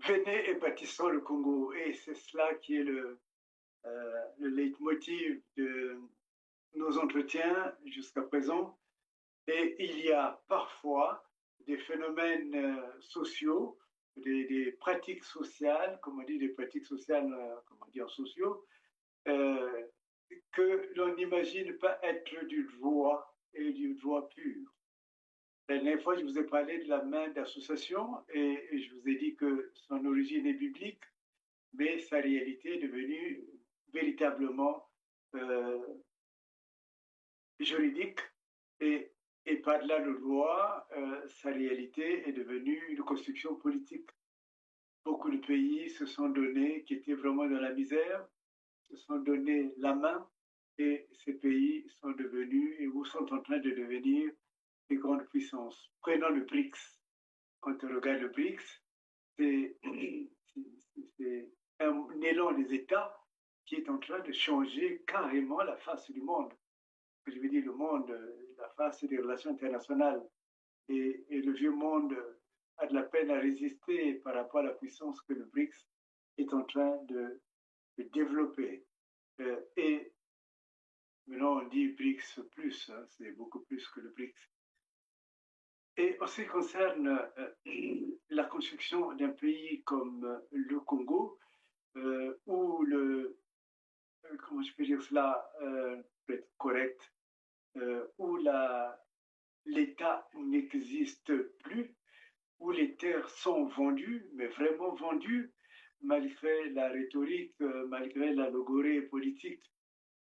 Venez et bâtissons le Congo. Et c'est cela qui est le leitmotiv de nos entretiens jusqu'à présent. Et il y a parfois des phénomènes sociaux, des pratiques sociales, comme on dit, des pratiques sociales, comment dire, sociaux, euh, que l'on n'imagine pas être du droit et du droit pur. La dernière fois, je vous ai parlé de la main d'association et je vous ai dit que son origine est biblique, mais sa réalité est devenue véritablement euh, juridique et, et par-delà le droit, sa réalité est devenue une construction politique. Beaucoup de pays se sont donnés, qui étaient vraiment dans la misère, se sont donné la main et ces pays sont devenus et ou sont en train de devenir des grandes puissances. Prenons le BRICS. Quand on regarde le BRICS, c'est un élan des États qui est en train de changer carrément la face du monde. Je veux dire, le monde, la face des relations internationales et le vieux monde a de la peine à résister par rapport à la puissance que le BRICS est en train de développer. Et maintenant, on dit BRICS plus, hein, c'est beaucoup plus que le BRICS. Et en ce qui concerne la construction d'un pays comme le Congo, où comment je peux dire cela, peut être correct, où l'État n'existe plus, où les terres sont vendues, mais vraiment vendues, malgré la rhétorique, malgré la logorée politique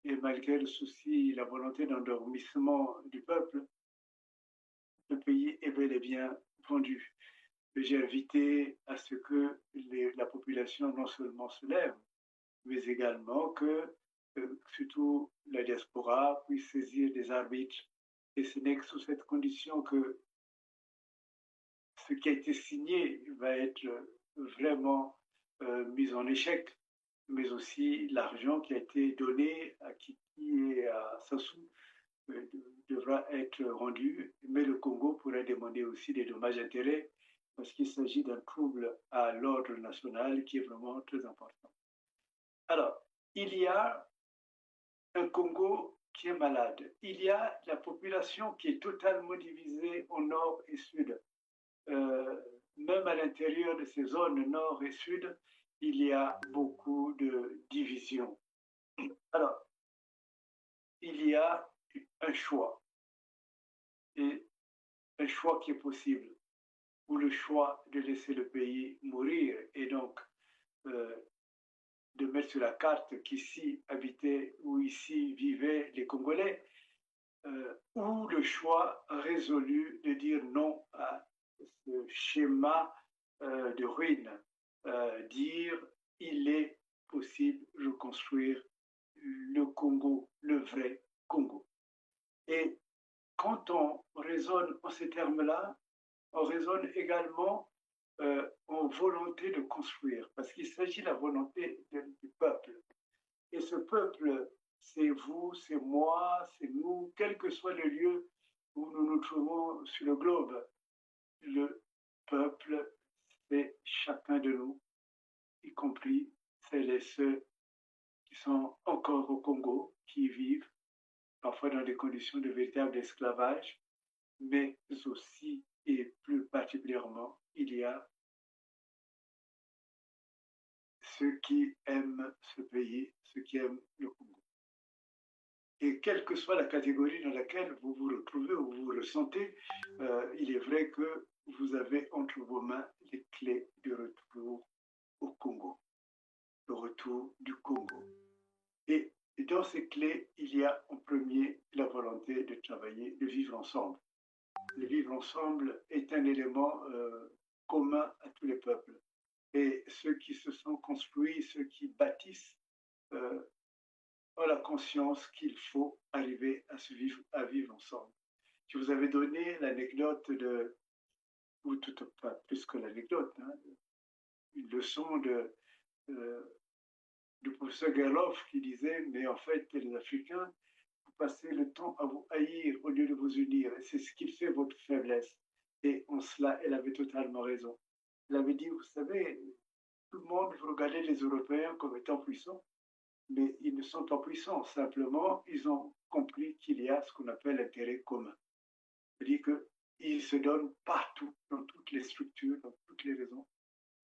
et malgré le souci, la volonté d'endormissement du peuple, le pays est bel et bien vendu. J'ai invité à ce que la population non seulement se lève, mais également que surtout la diaspora puisse saisir des arbitres. Et ce n'est que sous cette condition que ce qui a été signé va être vraiment mis en échec, mais aussi l'argent qui a été donné à Kiki et à Sassou devra être rendu, mais le Congo pourrait demander aussi des dommages-intérêts parce qu'il s'agit d'un trouble à l'ordre national qui est vraiment très important. Alors, il y a un Congo qui est malade. Il y a la population qui est totalement divisée au nord et sud. Euh, Même à l'intérieur de ces zones nord et sud, il y a beaucoup de divisions. Alors, il y a un choix, et un choix qui est possible, ou le choix de laisser le pays mourir, et donc euh, de mettre sur la carte qu'ici habitaient ou ici vivaient les Congolais, ou le choix résolu de dire non à ce schéma de ruine, dire il est possible de reconstruire le Congo, le vrai Congo. Et quand on raisonne en ces termes-là, on raisonne également en volonté de construire, parce qu'il s'agit de la volonté du peuple. Et ce peuple, c'est vous, c'est moi, c'est nous, quel que soit le lieu où nous nous trouvons sur le globe. Le peuple, c'est chacun de nous, y compris celles et ceux qui sont encore au Congo, qui vivent parfois dans des conditions de véritable esclavage, mais aussi et plus particulièrement, il y a ceux qui aiment ce pays, ceux qui aiment le Congo. Et quelle que soit la catégorie dans laquelle vous vous retrouvez ou vous vous ressentez, il est vrai que vous avez entre vos mains les clés du retour au Congo, le retour du Congo. Et dans ces clés, il y a en premier la volonté de travailler, de vivre ensemble. Le vivre ensemble est un élément commun à tous les peuples. Et ceux qui se sont construits, ceux qui bâtissent, euh, ont la conscience qu'il faut arriver à vivre ensemble. Je vous avais donné l'anecdote ou tout, pas plus que l'anecdote, hein, une leçon euh, du professeur Gerloff qui disait, mais en fait, les Africains, vous passez le temps à vous haïr au lieu de vous unir. Et c'est ce qui fait votre faiblesse. Et en cela, elle avait totalement raison. Elle avait dit, vous savez, tout le monde veut regarder les Européens comme étant puissants, mais ils ne sont pas puissants. Simplement, ils ont compris qu'il y a ce qu'on appelle l'intérêt commun. C'est-à-dire qu'ils se donnent partout, dans toutes les structures, dans toutes les raisons,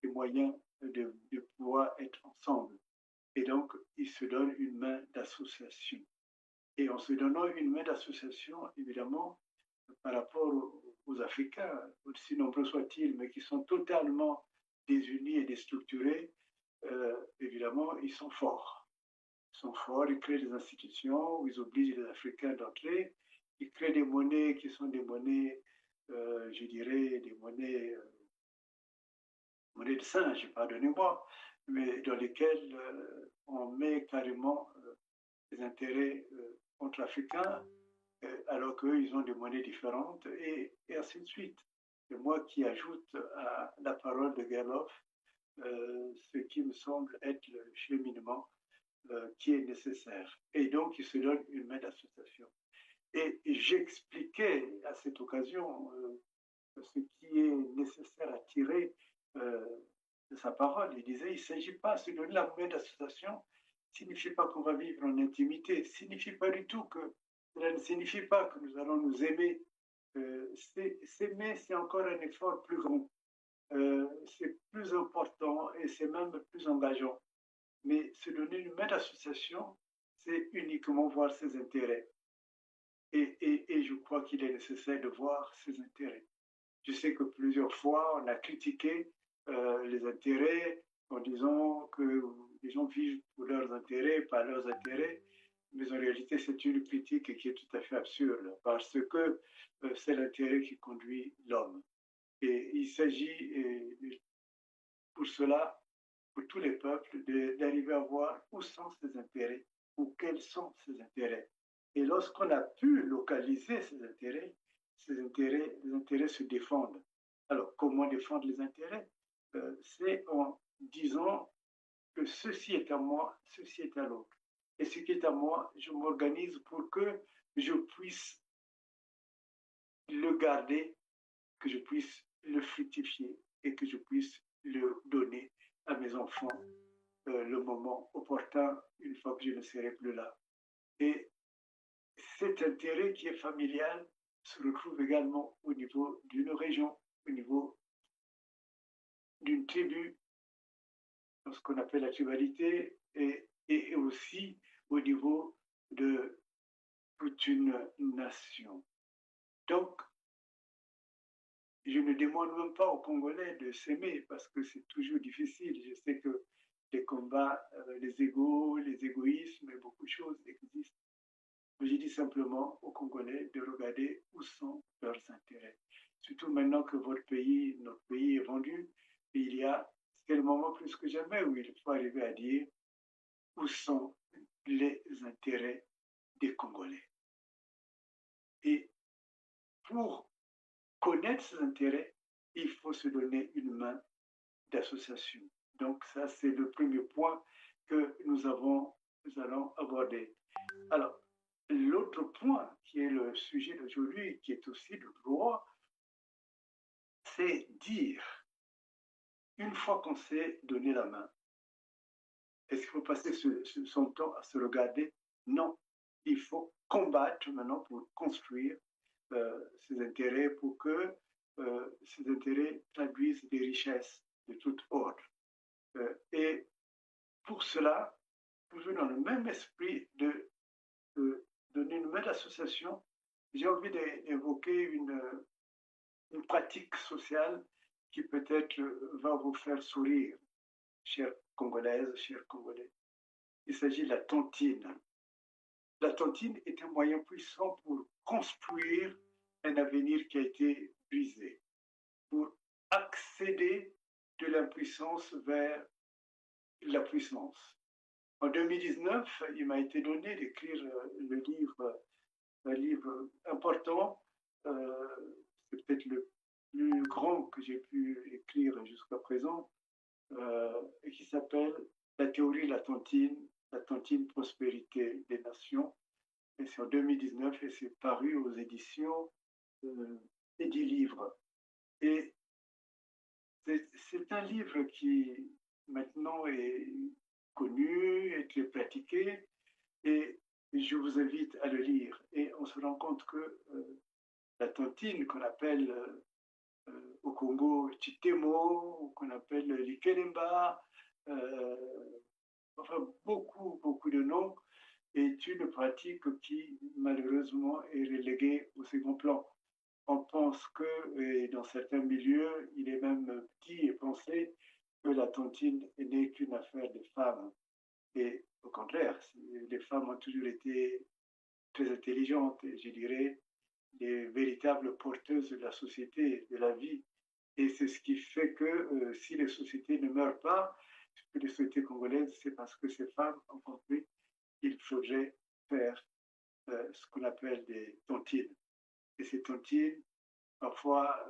les moyens de pouvoir être ensemble. Et donc, ils se donnent une main d'association. Et en se donnant une main d'association, évidemment, par rapport aux Africains, aussi nombreux soient-ils, mais qui sont totalement désunis et déstructurés, évidemment, ils sont forts. Ils sont forts, ils créent des institutions où ils obligent les Africains d'entrer. Ils créent des monnaies qui sont des monnaies, je dirais, des monnaies de singe, pardonnez-moi, mais dans lesquelles on met carrément les intérêts contre l'Africain, alors qu'eux, ils ont des monnaies différentes, et ainsi de suite. Et moi qui ajoute à la parole de Gerloff ce qui me semble être le cheminement qui est nécessaire. Et donc, il se donne une main d'association. Et j'expliquais à cette occasion ce qui est nécessaire à tirer de sa parole. Il disait, il ne s'agit pas de se donner la main d'association, signifie pas qu'on va vivre en intimité, signifie pas du tout que cela ne signifie pas que nous allons nous aimer. S'aimer, c'est encore un effort plus grand. C'est plus important et c'est même plus engageant. Mais se donner une main d'association, c'est uniquement voir ses intérêts. Et je crois qu'il est nécessaire de voir ses intérêts. Je sais que plusieurs fois, on a critiqué les intérêts en disant que les gens vivent pour leurs intérêts, pas leurs intérêts. Mais en réalité, c'est une critique qui est tout à fait absurde parce que c'est l'intérêt qui conduit l'homme. Et il s'agit pour cela, pour tous les peuples, d'arriver à voir où sont ces intérêts ou quels sont ces intérêts. Et lorsqu'on a pu localiser les intérêts se défendent. Alors, comment défendre les intérêts c'est en disant que ceci est à moi, ceci est à l'autre. Et ce qui est à moi, je m'organise pour que je puisse le garder, que je puisse le fructifier et que je puisse le donner à mes enfants le moment opportun, une fois que je ne serai plus là. Et cet intérêt qui est familial se retrouve également au niveau d'une région, au niveau d'une tribu, dans ce qu'on appelle la tribalité, et aussi au niveau de toute une nation. Donc, je ne demande même pas aux Congolais de s'aimer parce que c'est toujours difficile. Je sais que les combats, les égos, les égoïsmes et beaucoup de choses existent. Mais je dis simplement aux Congolais de regarder où sont leurs intérêts. Surtout maintenant que notre pays est vendu, il y a, c'est le moment plus que jamais où il faut arriver à dire où sont les intérêts des Congolais. Et pour connaître ces intérêts, il faut se donner une main d'association. Donc ça, c'est le premier point que nous allons aborder. Alors, l'autre point qui est le sujet d'aujourd'hui, qui est aussi le droit, c'est dire, une fois qu'on s'est donné la main, est-ce qu'il faut passer son temps à se regarder? Non, il faut combattre maintenant pour construire ses intérêts, pour que ces intérêts traduisent des richesses de tout ordre. Et pour cela, toujours dans le même esprit de donner une même association, j'ai envie d'évoquer une pratique sociale qui peut-être va vous faire sourire, chères Congolaises, chers Congolais. Il s'agit de la tontine. La tontine est un moyen puissant pour construire un avenir qui a été brisé, pour accéder de l'impuissance vers la puissance. En 2019, il m'a été donné d'écrire un livre important, c'est peut-être le plus grand que j'ai pu écrire jusqu'à présent, et qui s'appelle La théorie de la tontine prospérité des nations. Et c'est en 2019 et c'est paru aux éditions Édilivre. Et c'est un livre maintenant est connu et très pratiqué. Et je vous invite à le lire. Et on se rend compte que la tontine, qu'on appelle au Congo Chitemo, qu'on appelle l'Ikelemba, enfin beaucoup de noms, est une pratique qui malheureusement est reléguée au second plan. On pense que, et dans certains milieux, il est même dit et pensé que la tontine n'est qu'une affaire des femmes. Et au contraire, les femmes ont toujours été très intelligentes et je dirais les véritables porteuses de la société, de la vie. Et c'est ce qui fait que si les sociétés ne meurent pas, les sociétés congolaises, c'est parce que ces femmes ont compris qu'il faudrait faire ce qu'on appelle des tontines. Et ces tontines, parfois,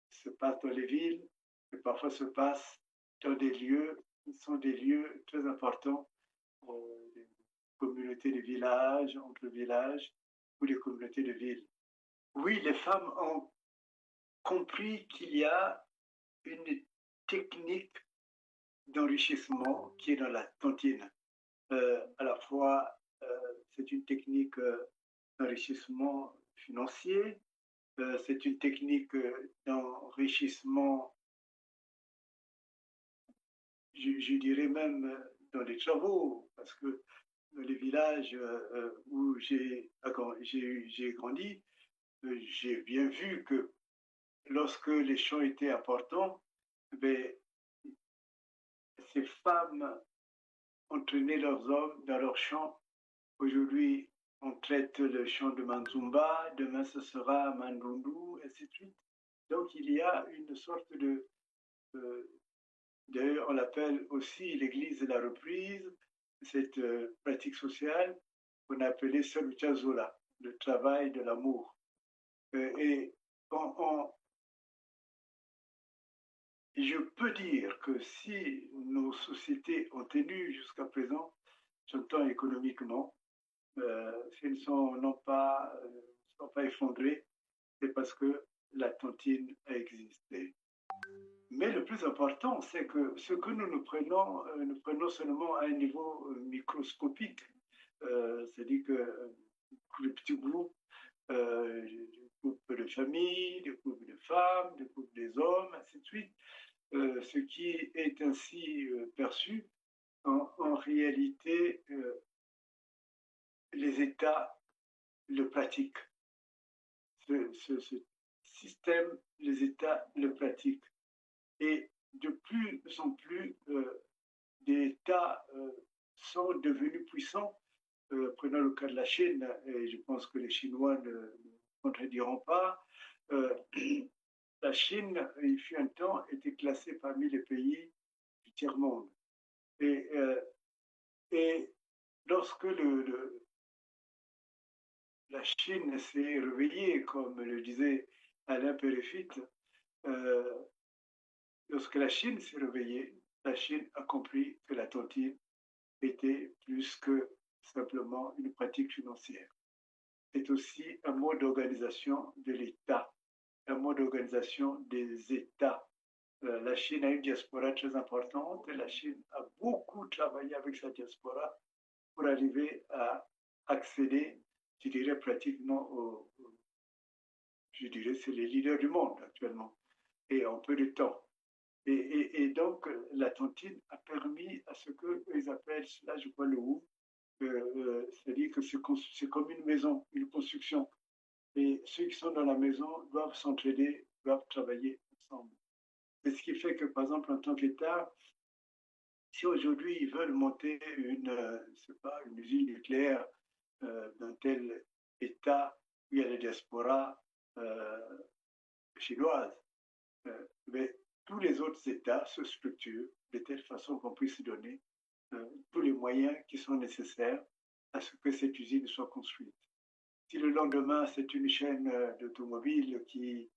se passent dans les villes, mais parfois se passent dans des lieux qui sont des lieux très importants, des communautés de villages, entre villages, ou des communautés de villes. Oui, les femmes ont compris qu'il y a une technique d'enrichissement qui est dans la tontine. À la fois, c'est une technique d'enrichissement financier, c'est une technique d'enrichissement, je dirais même dans les travaux, parce que dans les villages où j'ai grandi, j'ai bien vu que lorsque les champs étaient importants, ben, ces femmes entraînaient leurs hommes dans leurs champs. Aujourd'hui, on traite le champ de Manzumba, demain ce sera Mandundu, et ainsi de suite. Donc il y a une sorte de... d'ailleurs, on l'appelle aussi l'église de la reprise, cette pratique sociale qu'on a appelée Saluchazola, le travail de l'amour. Et je peux dire que si nos sociétés ont tenu jusqu'à présent, j'entends économiquement, si elles sont pas effondrées, c'est parce que la tontine a existé. Mais le plus important, c'est que ce que nous prenons seulement à un niveau microscopique. C'est-à-dire que les petits groupes, des groupes de familles, des groupes de femmes, des groupes des hommes, ainsi de suite, ce qui est ainsi perçu, en réalité, les États le pratiquent. Ce système, les États le pratiquent. Et de plus en plus, des États sont devenus puissants. Prenons le cas de la Chine, et je pense que les Chinois ne contrediront pas. Euh, la Chine, il fut un temps, était classée parmi les pays du tiers-monde. Et, euh, et lorsque la Chine s'est réveillée, comme le disait Alain Péréphyte, euh, lorsque la Chine s'est réveillée, la Chine a compris que la tontine était plus que simplement une pratique financière. C'est aussi un mode d'organisation de l'État, un mode d'organisation des États. La Chine a une diaspora très importante et la Chine a beaucoup travaillé avec sa diaspora pour arriver à accéder, je dirais pratiquement je dirais, c'est les leaders du monde actuellement, et en peu de temps. Et donc, la tontine a permis à ce qu'ils appellent, là je vois le ou, c'est-à-dire que c'est comme une maison, une construction. Et ceux qui sont dans la maison doivent s'entraider, doivent travailler ensemble. Et ce qui fait que, par exemple, en tant qu'État, si aujourd'hui ils veulent monter une usine nucléaire dans tel État où il y a la diaspora euh, chinoise, mais tous les autres États se structurent de telle façon qu'on puisse donner tous les moyens qui sont nécessaires à ce que cette usine soit construite. Si le lendemain, c'est une chaîne d'automobile qui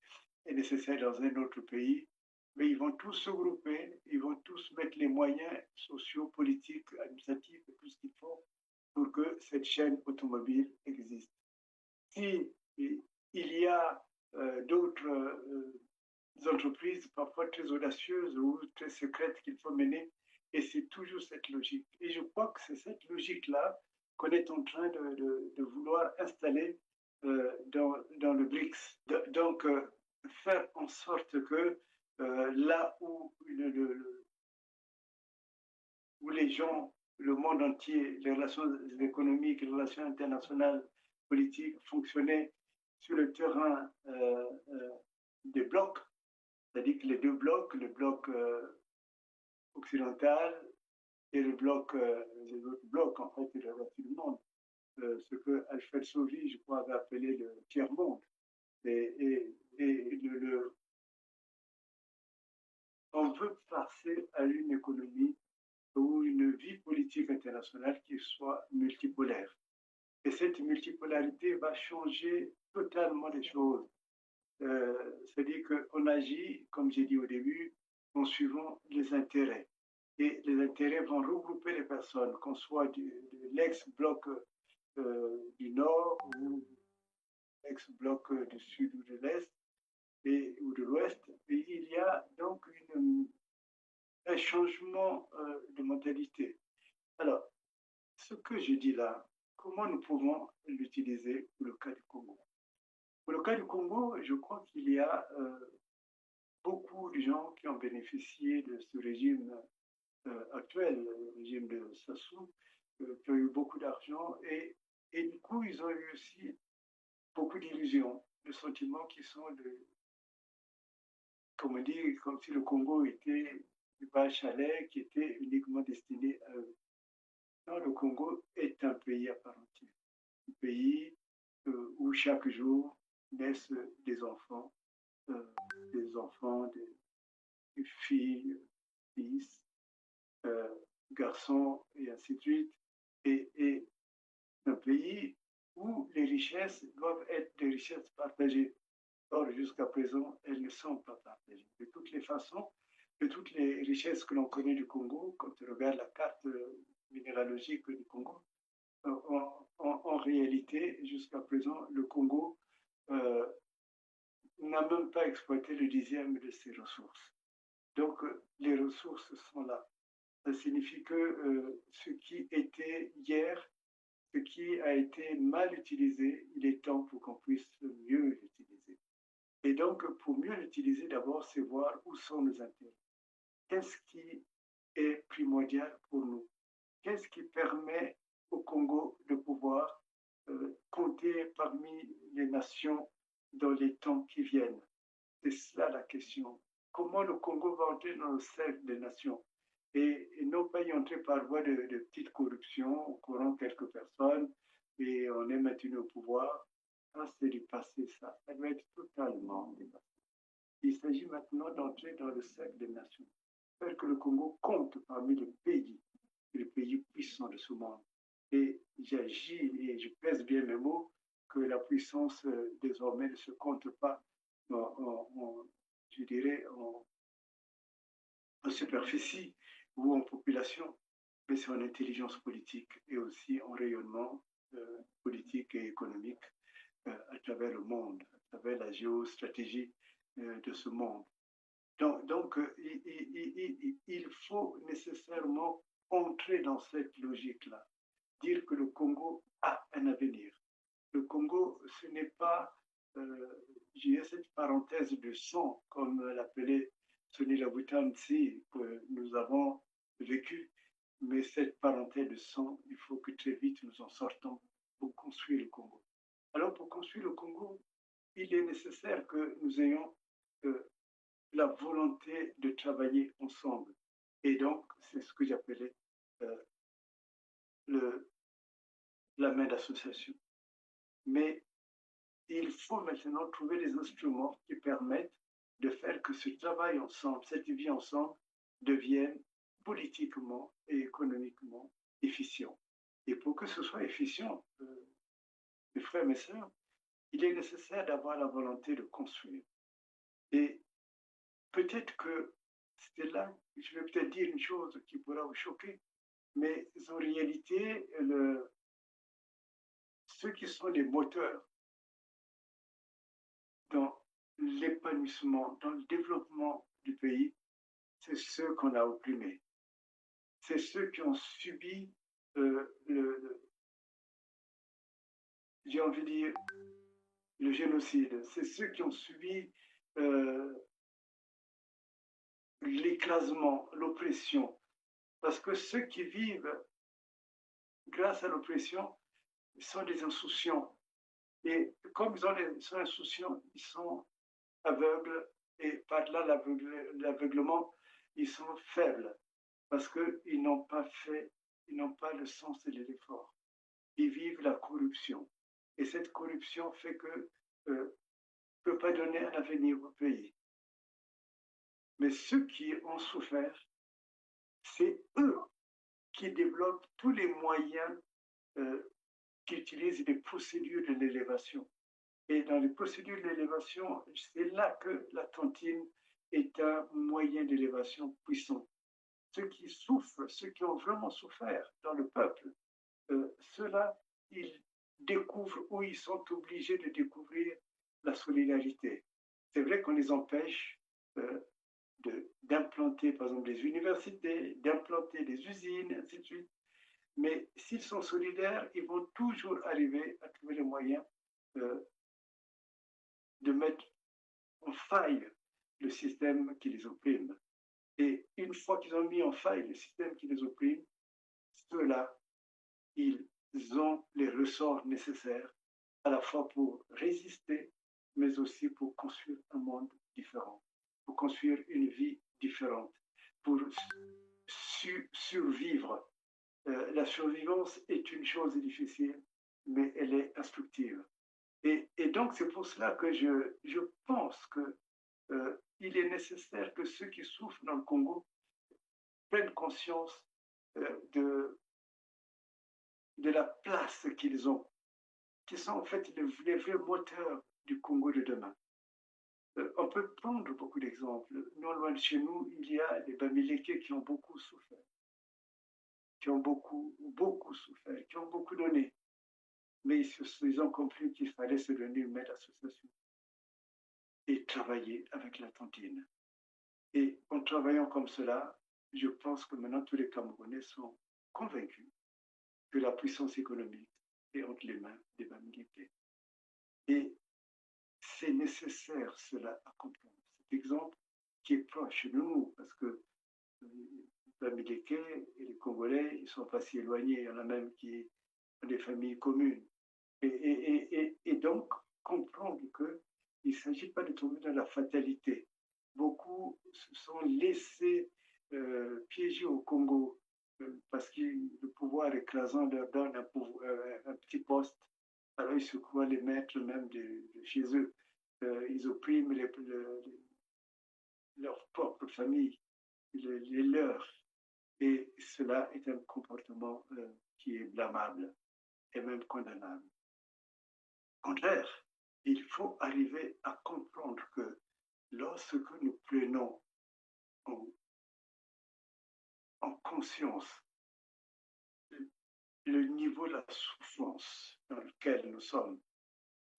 est nécessaire dans un autre pays, mais ils vont tous se regrouper, ils vont tous mettre les moyens sociaux, politiques, administratifs et tout ce qu'il faut pour que cette chaîne automobile existe. Si il y a d'autres entreprises parfois très audacieuses ou très secrètes qu'il faut mener. Et c'est toujours cette logique. Et je crois que c'est cette logique-là qu'on est en train de vouloir installer dans le BRICS. Donc, faire en sorte que là où les gens, le monde entier, les relations économiques, les relations internationales, politiques fonctionnaient sur le terrain des blocs, c'est-à-dire que les deux blocs, le bloc occidental et le bloc, les autres blocs, en fait, et le reste du monde, ce que Alfred Sauvy, je crois, avait appelé le tiers-monde. Et on veut passer à une économie ou une vie politique internationale qui soit multipolaire. Et cette multipolarité va changer totalement les choses. C'est-à-dire qu'on agit, comme j'ai dit au début, en suivant les intérêts. Et les intérêts vont regrouper les personnes, qu'on soit de l'ex-bloc du Nord ou l'ex-bloc du Sud ou de l'Est ou de l'Ouest. Et il y a donc un changement de mentalité. Alors, ce que je dis là, comment nous pouvons l'utiliser pour le cas du Congo? Pour le cas du Congo, je crois qu'il y a beaucoup de gens qui ont bénéficié de ce régime actuel, le régime de Sassou, qui ont eu beaucoup d'argent et du coup, ils ont eu aussi beaucoup d'illusions, de sentiments qui sont comme on dit, comme si le Congo était un chalet qui était uniquement destiné à eux. Non, le Congo est un pays à part entière, un pays où chaque jour naissent euh, des enfants, des filles, fils, euh, garçons et ainsi de suite. Et un pays où les richesses doivent être des richesses partagées. Or, jusqu'à présent, elles ne sont pas partagées. De toutes les façons, de toutes les richesses que l'on connaît du Congo, quand on regarde la carte minéralogique du Congo, en réalité, jusqu'à présent, le Congo euh, n'a même pas exploité le dixième de ses ressources. Donc, les ressources sont là. Ça signifie que ce qui était hier, ce qui a été mal utilisé, il est temps pour qu'on puisse mieux l'utiliser. Et donc, pour mieux l'utiliser, d'abord, c'est voir où sont nos intérêts. Qu'est-ce qui est primordial pour nous? Qu'est-ce qui permet au Congo de pouvoir compter parmi les nations dans les temps qui viennent? C'est cela la question. Comment le Congo va entrer dans le cercle des nations et non pas y entrer par voie de petites corruptions, au courant quelques personnes et on est maintenu au pouvoir. Ça, c'est du passé, ça. Ça doit être totalement dépassé. Il s'agit maintenant d'entrer dans le cercle des nations. Faire que le Congo compte parmi les pays puissants de ce monde. Et j'agis et je pèse bien mes mots que la puissance désormais ne se compte pas je dirais, en superficie ou en population, mais c'est en intelligence politique et aussi en rayonnement politique et économique à travers le monde, à travers la géostratégie de ce monde. Donc il faut nécessairement entrer dans cette logique-là, dire que le Congo a un avenir. Le Congo, ce n'est pas, j'ai cette parenthèse de sang, comme l'appelait Sonny Labutansi, que nous avons vécu, mais cette parenthèse de sang, il faut que très vite nous en sortons pour construire le Congo. Alors, pour construire le Congo, il est nécessaire que nous ayons euh, la volonté de travailler ensemble. Et donc, c'est ce que j'appelais euh, la main d'association. Mais il faut maintenant trouver des instruments qui permettent de faire que ce travail ensemble, cette vie ensemble, devienne politiquement et économiquement efficient. Et pour que ce soit efficient, mes frères et mes sœurs, il est nécessaire d'avoir la volonté de construire. Et peut-être que c'est là, je vais peut-être dire une chose qui pourra vous choquer, mais en réalité, ceux qui sont les moteurs dans l'épanouissement, dans le développement du pays, c'est ceux qu'on a opprimés. C'est ceux qui ont subi j'ai envie de dire, le génocide. C'est ceux qui ont subi euh, l'écrasement, l'oppression. Parce que ceux qui vivent grâce à l'oppression sont des insouciants. Et comme ils sont insouciants, ils sont aveugles. Et par-delà l'aveuglement, ils sont faibles. Parce qu'ils n'ont pas fait, ils n'ont pas le sens de l'effort. Ils vivent la corruption. Et cette corruption fait que peut pas donner un avenir au pays. Mais ceux qui ont souffert, c'est eux qui développent tous les moyens qui utilisent les procédures de l'élévation. Et dans les procédures de l'élévation, c'est là que la tontine est un moyen d'élévation puissant. Ceux qui souffrent, ceux qui ont vraiment souffert dans le peuple, ceux-là, ils découvrent ou ils sont obligés de découvrir la solidarité. C'est vrai qu'on les empêche d'implanter, par exemple, des universités, d'implanter des usines, ainsi de suite. Mais s'ils sont solidaires, ils vont toujours arriver à trouver les moyens euh, de mettre en faille le système qui les opprime. Et une fois qu'ils ont mis en faille le système qui les opprime, ceux-là, ils ont les ressorts nécessaires à la fois pour résister, mais aussi pour construire un monde différent, pour construire une vie différente, pour survivre. La survivance est une chose difficile, mais elle est instructive. Et donc, c'est pour cela que je pense que il est nécessaire que ceux qui souffrent dans le Congo prennent conscience de la place qu'ils ont, qui sont en fait les vrais moteurs du Congo de demain. On peut prendre beaucoup d'exemples. Non loin de chez nous, il y a des Bamileke qui ont beaucoup souffert, qui ont beaucoup souffert, qui ont beaucoup donné. Mais ils ont compris qu'il fallait se donner une maître association et travailler avec la tontine. Et en travaillant comme cela, je pense que maintenant tous les Camerounais sont convaincus que la puissance économique est entre les mains des Bamileke. Et c'est nécessaire cela à comprendre. Cet exemple qui est proche de nous, parce que les Bamileke et les Congolais, ils ne sont pas si éloignés. Il y en a même qui ont des familles communes. Et donc, comprendre qu'il ne s'agit pas de tomber dans la fatalité. Beaucoup se sont laissés piéger au Congo parce que le pouvoir écrasant leur donne un petit poste. Alors, ils se croient les maîtres même de chez eux. Ils oppriment leur propre famille, les leurs. Et cela est un comportement qui est blâmable et même condamnable. Au contraire, il faut arriver à comprendre que lorsque nous prenons en, en conscience le niveau de la souffrance dans lequel nous sommes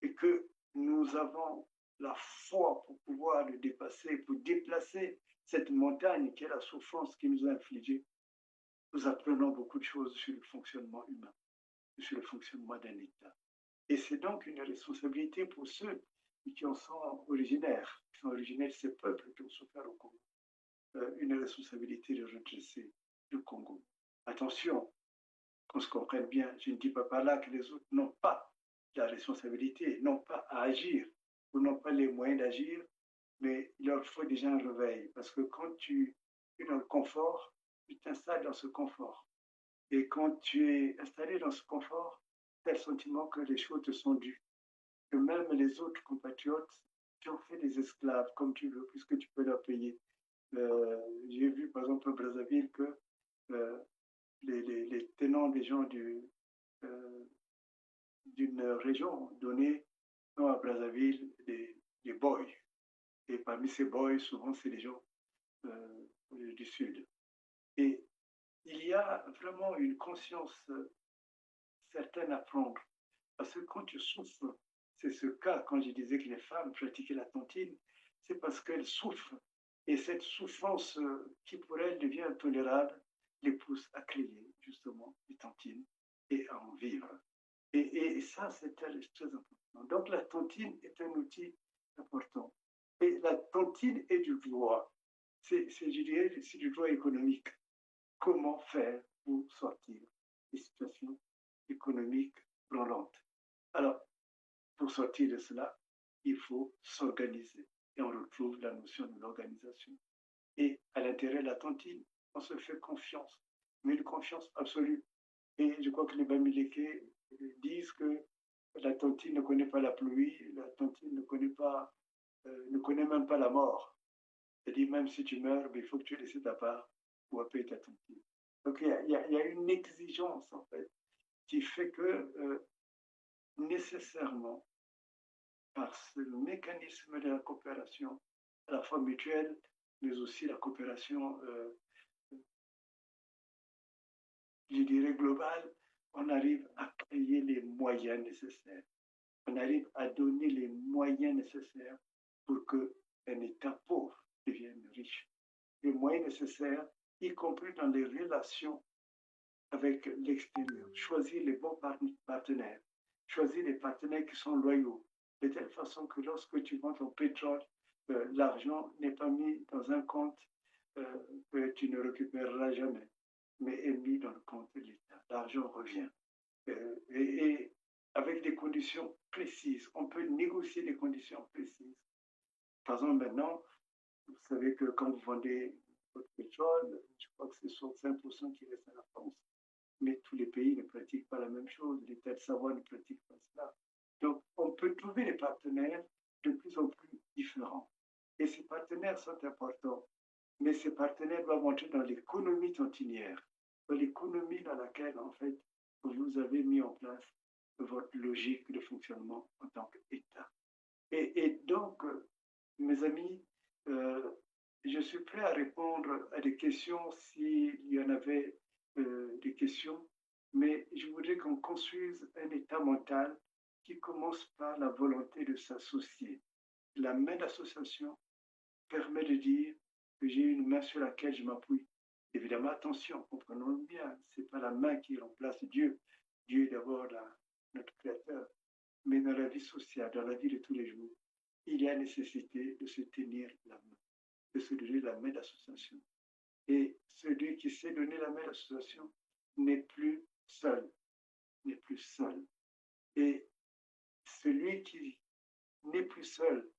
et que nous avons la foi pour pouvoir le dépasser, pour déplacer cette montagne qui est la souffrance qui nous a infligée, nous apprenons beaucoup de choses sur le fonctionnement humain, sur le fonctionnement d'un État. Et c'est donc une responsabilité pour ceux qui en sont originaires, qui sont originaires de ces peuples qui ont souffert au Congo, une responsabilité de redresser le Congo. Attention, qu'on se comprenne bien, je ne dis pas par là que les autres n'ont pas la responsabilité, n'ont pas à agir ou n'ont pas les moyens d'agir, mais il leur faut déjà un réveil. Parce que quand tu es dans le confort, tu t'installes dans ce confort. Et quand tu es installé dans ce confort, tu as le sentiment que les choses te sont dues. Que même les autres compatriotes qui ont fait des esclaves comme tu veux, puisque tu peux leur payer. J'ai vu par exemple au Brazzaville que euh, les tenants des gens d'une région donnaient à Brazzaville des boys. Et parmi ces boys, souvent, c'est des gens du Sud. Et il y a vraiment une conscience certaine à prendre. Parce que quand tu souffres, c'est ce cas, quand je disais que les femmes pratiquaient la tontine, c'est parce qu'elles souffrent. Et cette souffrance qui pour elles devient intolérable les pousse à créer justement des tontines et à en vivre. Et ça, c'est très important. Donc la tontine est un outil important. Et la tontine est du droit. Je dirais, c'est du droit économique. Comment faire pour sortir des situations économiques branlantes? Alors, pour sortir de cela, il faut s'organiser. Et on retrouve la notion de l'organisation. Et à l'intérieur de la tontine, on se fait confiance, mais une confiance absolue. Et je crois que les Bamileke disent que la tontine ne connaît pas la pluie, la tontine ne connaît même pas la mort. Elle dit même si tu meurs, il faut que tu laisses ta part pour payer ta tontine. Donc il y a une exigence en fait qui fait que nécessairement par ce mécanisme de la coopération, à la fois mutuelle, mais aussi la coopération, je dirais, globale, on arrive à créer les moyens nécessaires. On arrive à donner les moyens nécessaires pour qu'un État pauvre devienne riche. Les moyens nécessaires, y compris dans les relations avec l'extérieur. Choisir les bons partenaires. Choisir les partenaires qui sont loyaux. De telle façon que lorsque tu vends ton pétrole, l'argent n'est pas mis dans un compte que tu ne récupéreras jamais, mais est mis dans le compte de l'État. L'argent revient. Et avec des conditions précises. On peut négocier des conditions précises. Par exemple, maintenant, vous savez que quand vous vendez votre pétrole, je crois que c'est 65% qui reste à la France. Mais tous les pays ne pratiquent pas la même chose. L'État de Savoie ne pratique pas cela. Donc, on peut trouver des partenaires de plus en plus différents. Et ces partenaires sont importants. Mais ces partenaires doivent entrer dans l'économie tontinière, dans l'économie dans laquelle, en fait, vous avez mis en place votre logique de fonctionnement en tant qu'État. Et donc, mes amis, je suis prêt à répondre à des questions s'il y en avait des questions, mais je voudrais qu'on construise un état mental qui commence par la volonté de s'associer. La main d'association permet de dire que j'ai une main sur laquelle je m'appuie. Évidemment, attention, comprenons bien, ce n'est pas la main qui remplace Dieu. Dieu est d'abord notre créateur. Mais dans la vie sociale, dans la vie de tous les jours, il y a nécessité de se tenir la main, de se donner la main d'association. Et celui qui sait donner la main d'association n'est plus seul, n'est plus seul. Et celui qui n'est plus seul,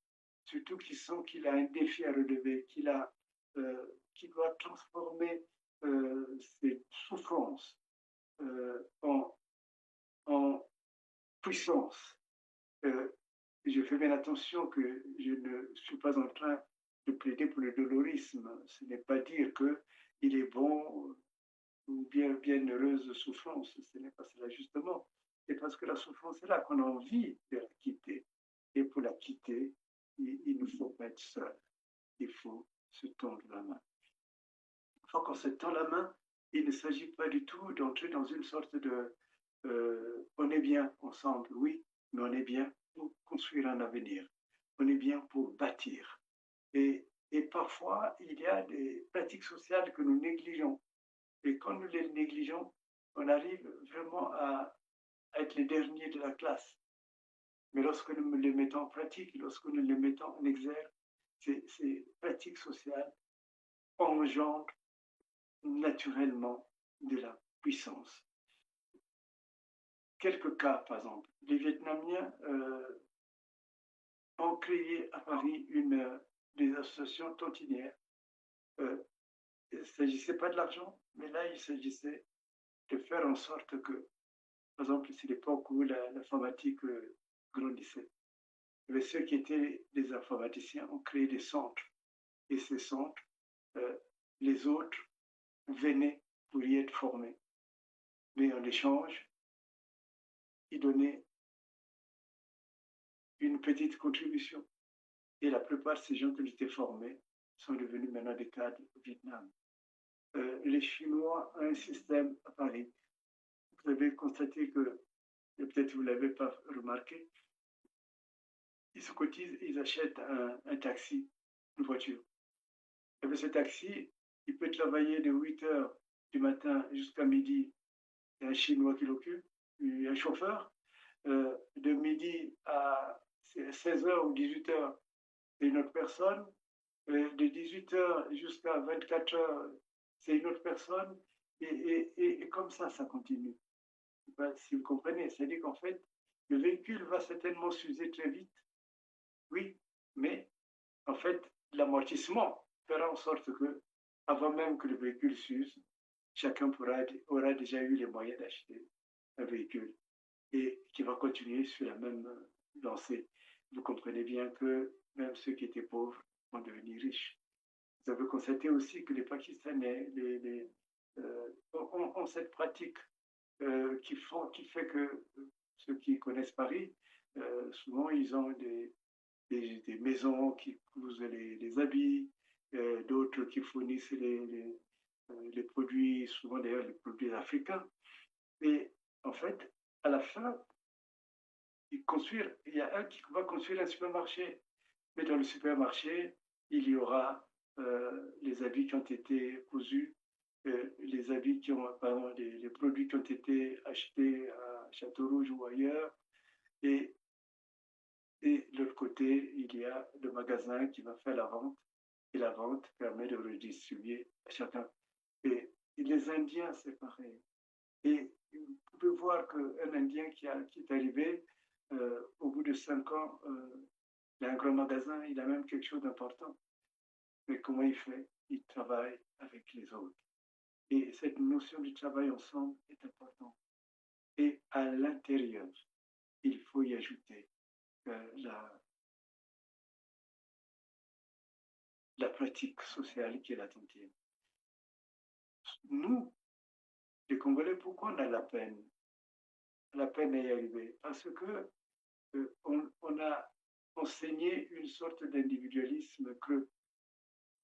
surtout qui sent qu'il a un défi à relever, qu'il doit transformer ses souffrances en puissance. Je fais bien attention que je ne suis pas en train de plaider pour le dolorisme. Ce n'est pas dire qu'il est bon ou bien heureuse souffrance. Ce n'est pas cela justement. C'est parce que la souffrance est là qu'on a envie de la quitter. Et pour la quitter, il ne faut pas être seul. Il faut se tendre la main. Une fois qu'on se tend la main, il ne s'agit pas du tout d'entrer dans une sorte de on est bien ensemble, oui, mais on est bien pour construire un avenir. On est bien pour bâtir. Et parfois, il y a des pratiques sociales que nous négligeons. Et quand nous les négligeons, on arrive vraiment à être les derniers de la classe. Mais lorsque nous les mettons en pratique, lorsque nous les mettons en exergue, ces pratiques sociales engendrent naturellement de la puissance. Quelques cas, par exemple. Les Vietnamiens ont créé à Paris des associations tontinières. Il ne s'agissait pas de l'argent, mais là, il s'agissait de faire en sorte que, par exemple, c'est l'époque où l'informatique grandissait. Mais ceux qui étaient des informaticiens ont créé des centres. Et ces centres, les autres venaient pour y être formés. Mais en échange, ils donnaient une petite contribution. Et la plupart de ces gens qui étaient formés sont devenus maintenant des cadres au Vietnam. Les Chinois ont un système à Paris. Vous avez constaté que, et peut-être vous ne l'avez pas remarqué, ils se cotisent, ils achètent un taxi, une voiture. Et bien, ce taxi, il peut travailler de 8 heures du matin jusqu'à midi. Il y a un Chinois qui l'occupe, il y a un chauffeur. De midi à 16 heures ou 18 heures, c'est une autre personne. De 18 heures jusqu'à 24 heures, c'est une autre personne. Et comme ça continue. Ben, si vous comprenez, c'est-à-dire qu'en fait, le véhicule va certainement s'user très vite, oui, mais en fait, l'amortissement fera en sorte que, avant même que le véhicule s'use, chacun aura déjà eu les moyens d'acheter un véhicule et qui va continuer sur la même lancée. Vous comprenez bien que même ceux qui étaient pauvres vont devenir riches. Vous avez constaté aussi que les Pakistanais ont cette pratique qui fait que ceux qui connaissent Paris, souvent ils ont des maisons qui cousent les habits, d'autres qui fournissent les produits, souvent d'ailleurs les produits africains. Et en fait, à la fin, il y a un qui va construire un supermarché. Mais dans le supermarché, il y aura les habits qui ont été cousus, les habits qui ont, pardon, les produits qui ont été achetés à Château-Rouge ou ailleurs. Et, et de l'autre côté, il y a le magasin qui va faire la vente. Et la vente permet de redistribuer à chacun. Et les Indiens, c'est pareil. Et vous pouvez voir qu'un Indien qui est arrivé, au bout de 5 ans, il a un grand magasin, il a même quelque chose d'important. Mais comment il fait? Il travaille avec les autres. Et cette notion du travail ensemble est importante. Et à l'intérieur, il faut y ajouter la pratique sociale qui est l'attentive. Nous, les Congolais, pourquoi on a la peine à y arriver? Parce que on a enseigné une sorte d'individualisme creux.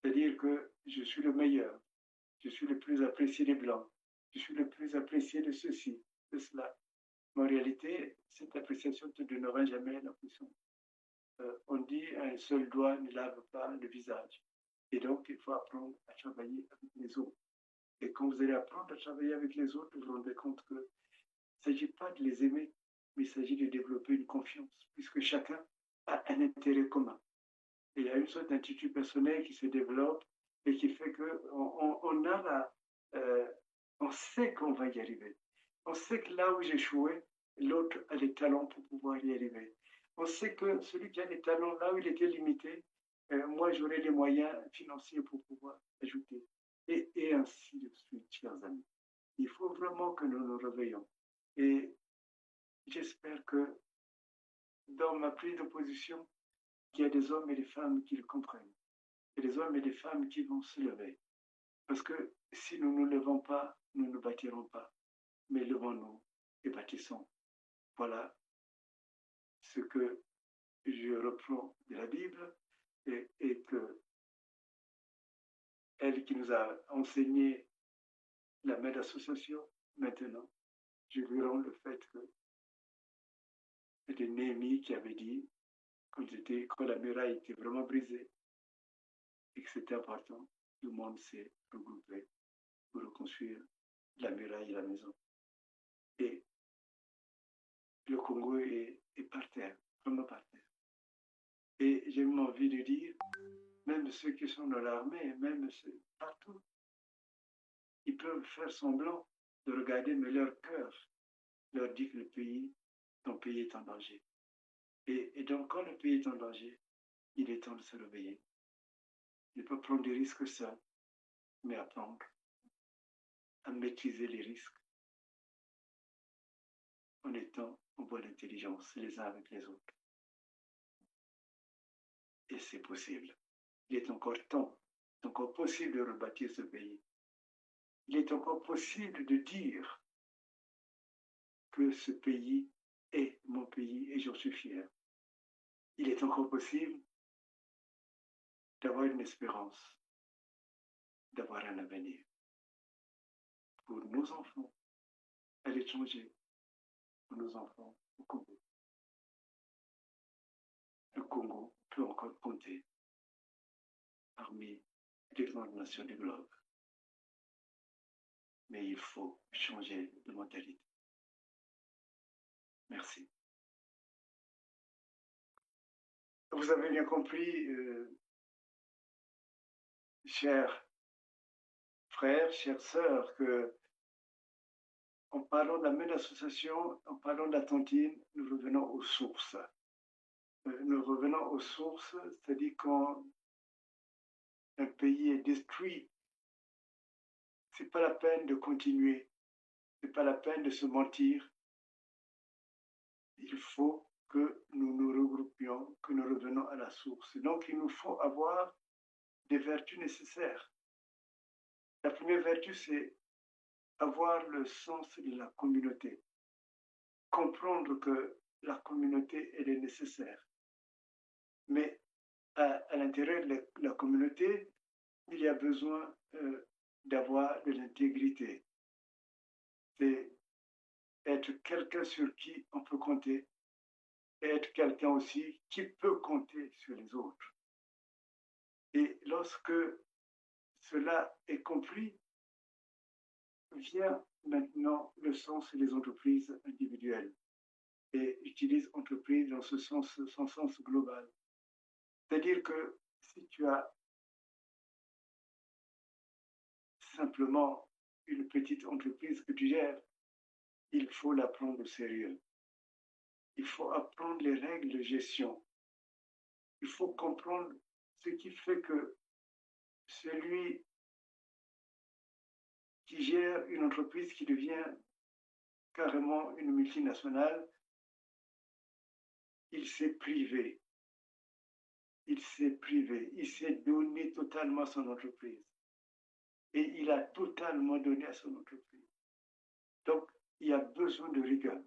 C'est-à-dire que je suis le meilleur, je suis le plus apprécié des Blancs, je suis le plus apprécié de ceci, de cela. Mais en réalité, cette appréciation ne te donnera jamais l'impression. On dit un seul doigt ne lave pas le visage. Et donc, il faut apprendre à travailler avec les autres. Et quand vous allez apprendre à travailler avec les autres, vous vous rendez compte qu'il ne s'agit pas de les aimer, mais il s'agit de développer une confiance, puisque chacun a un intérêt commun. Et il y a une sorte d'attitude personnelle qui se développe et qui fait qu'on a on sait qu'on va y arriver. On sait que là où j'ai échoué, l'autre a les talents pour pouvoir y arriver. On sait que celui qui a les talents là où il était limité, moi j'aurai les moyens financiers pour pouvoir ajouter. Et ainsi de suite, chers amis. Il faut vraiment que nous nous réveillons. Et j'espère que dans ma prise de position, qu'il y a des hommes et des femmes qui le comprennent. Et des hommes et des femmes qui vont se lever. Parce que si nous ne nous levons pas, nous ne bâtirons pas. Mais levons-nous et bâtissons. Voilà ce que je reprends de la Bible et que elle qui nous a enseigné la main d'association, maintenant, je lui rends le fait que c'était Néhémie qui avait dit quand la muraille était vraiment brisée et que c'était important, tout le monde s'est regroupé pour reconstruire la muraille et la maison. Et le Congo est par terre, vraiment par terre. Et j'ai même envie de dire, même ceux qui sont dans l'armée, même ceux partout, ils peuvent faire semblant de regarder, mais leur cœur leur dit que ton pays est en danger. Et donc, quand le pays est en danger, il est temps de se réveiller. Ne pas prendre des risques seuls, mais apprendre à maîtriser les risques en étant en bonne intelligence les uns avec les autres. Et c'est possible. Il est encore temps, c'est encore possible de rebâtir ce pays. Il est encore possible de dire que ce pays est mon pays et j'en suis fier. Il est encore possible d'avoir une espérance, d'avoir un avenir pour nos enfants à l'étranger, pour nos enfants au Congo. le Congo peut encore compter parmi les grandes nations du globe. Mais il faut changer de mentalité. Merci. Vous avez bien compris, chers frères, chères sœurs, que en parlant de la même association, en parlant de la tontine, nous revenons aux sources. Nous revenons aux sources, c'est-à-dire quand un pays est détruit, c'est pas la peine de continuer, c'est pas la peine de se mentir. Il faut que nous nous regroupions, que nous revenons à la source. Donc, il nous faut avoir des vertus nécessaires. La première vertu, c'est avoir le sens de la communauté. Comprendre que la communauté, elle est nécessaire. Mais à l'intérieur de la communauté, il y a besoin d'avoir de l'intégrité. C'est être quelqu'un sur qui on peut compter et être quelqu'un aussi qui peut compter sur les autres. Et lorsque cela est compris, vient maintenant le sens des entreprises individuelles. Et j'utilise entreprise dans ce sens, son sens global. C'est-à-dire que si tu as simplement une petite entreprise que tu gères, il faut la prendre au sérieux. Il faut apprendre les règles de gestion. Il faut comprendre ce qui fait que celui qui gère une entreprise qui devient carrément une multinationale, il s'est privé. Il s'est privé. Il s'est donné totalement à son entreprise. Et il a totalement donné à son entreprise. Donc, il y a besoin de rigueur.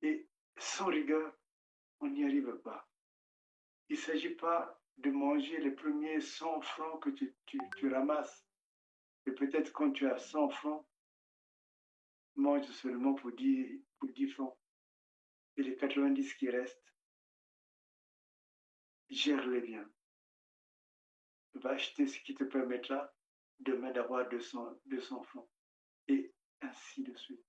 Et sans rigueur, on n'y arrive pas. Il ne s'agit pas de manger les premiers 100 francs que tu ramasses. Et peut-être quand tu as 100 francs, mange seulement pour 10 francs. Et les 90 qui restent, gère-les bien. Va acheter ce qui te permettra demain d'avoir 200 francs. Et ainsi de suite.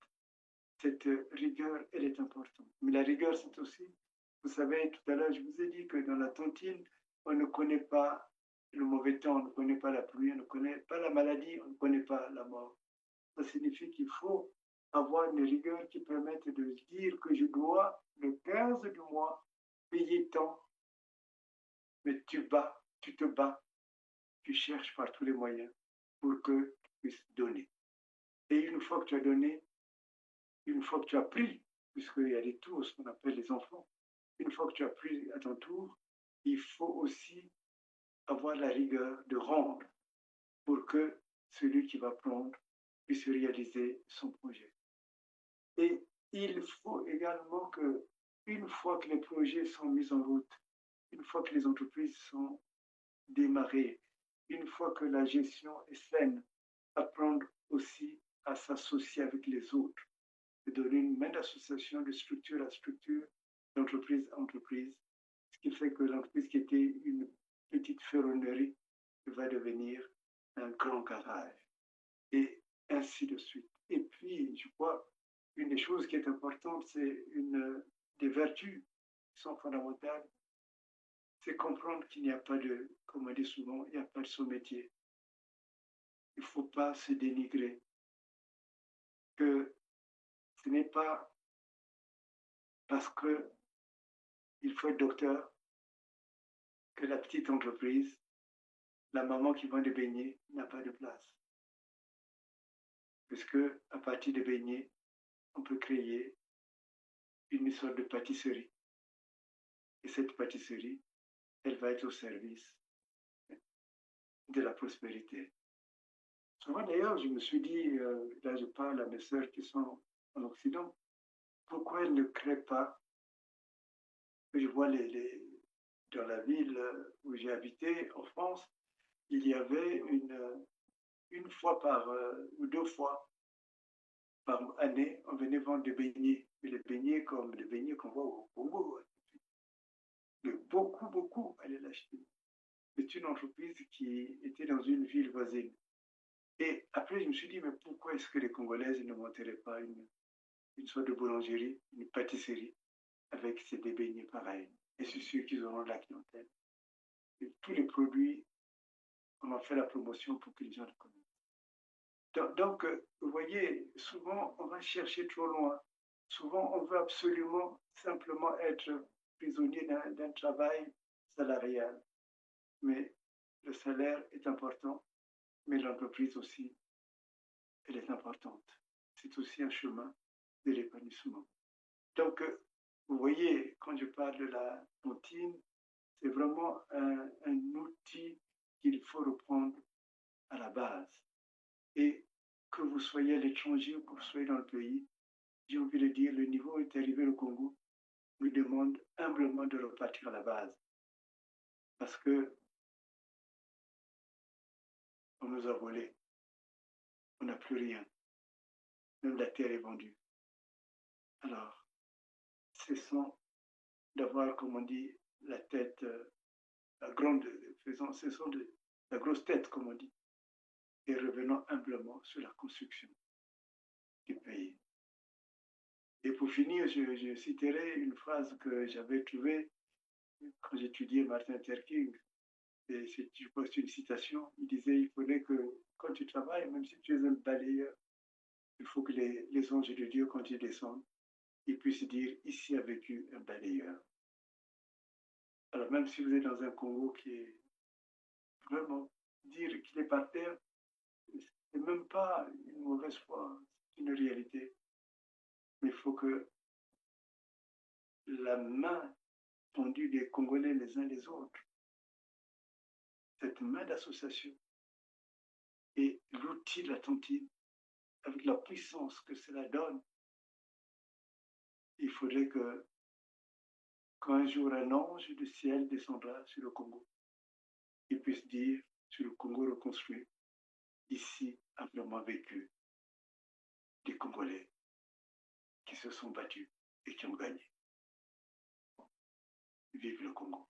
Cette rigueur, elle est importante. Mais la rigueur, c'est aussi, vous savez, tout à l'heure, je vous ai dit que dans la tontine, on ne connaît pas le mauvais temps, on ne connaît pas la pluie, on ne connaît pas la maladie, on ne connaît pas la mort. Ça signifie qu'il faut avoir une rigueur qui permette de dire que je dois, le 15 du mois, payer tant, mais tu te bats, tu cherches par tous les moyens pour que tu puisses donner. Et une fois que tu as donné, une fois que tu as pris, puisqu'il y a des tours, ce qu'on appelle les enfants, une fois que tu as pris à ton tour, il faut aussi avoir la rigueur de rendre pour que celui qui va prendre puisse réaliser son projet. Et il faut également que, une fois que les projets sont mis en route, une fois que les entreprises sont démarrées, une fois que la gestion est saine, apprendre aussi à s'associer avec les autres, de donner une main d'association de structure à structure, d'entreprise à entreprise, ce qui fait que l'entreprise qui était une petite ferronnerie va devenir un grand garage, et ainsi de suite. Et puis, je crois, une des choses qui est importante, c'est une des vertus qui sont fondamentales, c'est comprendre qu'il n'y a pas de, comme on dit souvent, il n'y a pas de sous-métier. Il ne faut pas se dénigrer, que ce n'est pas parce qu'il faut être docteur que la petite entreprise, la maman qui vend des beignets, n'a pas de place. Parce qu'à partir des beignets, on peut créer une sorte de pâtisserie. Et cette pâtisserie, elle va être au service de la prospérité. Souvent d'ailleurs, je me suis dit, là je parle à mes sœurs qui sont en Occident, pourquoi elles ne créent pas, je vois dans la ville où j'ai habité en France, il y avait une fois ou 2 fois par année, on venait vendre des beignets, et les beignets comme les beignets qu'on voit au Congo. mais beaucoup, beaucoup allaient l'acheter. C'est une entreprise qui était dans une ville voisine. Et après, je me suis dit, mais pourquoi est-ce que les Congolaises ne monteraient pas une sorte de boulangerie, une pâtisserie avec des beignets pareils? Et c'est sûr qu'ils auront de la clientèle. Et tous les produits, on en fait la promotion pour que les gens le connaissent. Donc, vous voyez, souvent, on va chercher trop loin. Souvent, on veut absolument simplement être prisonnier d'un travail salarial. Mais le salaire est important, mais l'entreprise aussi, elle est importante. C'est aussi un chemin de l'épanouissement. Donc, vous voyez, quand je parle de la tontine, c'est vraiment un outil qu'il faut reprendre à la base. Et que vous soyez à l'étranger ou que vous soyez dans le pays, j'ai envie de dire, le niveau où est arrivé le Congo nous demande humblement de repartir à la base. Parce que on nous a volé, on n'a plus rien. Même la terre est vendue. Alors, cessons d'avoir, comme on dit, la tête, la grande, cessons de la grosse tête, comme on dit, et revenons humblement sur la construction du pays. Et pour finir, je citerai une phrase que j'avais trouvée quand j'étudiais Martin Luther King. Et je poste une citation. Il disait il faudrait que quand tu travailles, même si tu es un balayeur, il faut que les anges de Dieu, quand ils descendent, ils puissent dire ici a vécu un balayeur. Alors, même si vous êtes dans un Congo qui est vraiment dire qu'il est par terre, c'est même pas une mauvaise foi, c'est une réalité. Mais il faut que la main tendue des Congolais les uns les autres, cette main d'association et l'outil de la tontine, avec la puissance que cela donne, il faudrait que quand un jour un ange du ciel descendra sur le Congo, il puisse dire sur le Congo reconstruit, ici a vraiment vécu des Congolais qui se sont battus et qui ont gagné. Vive le Congo.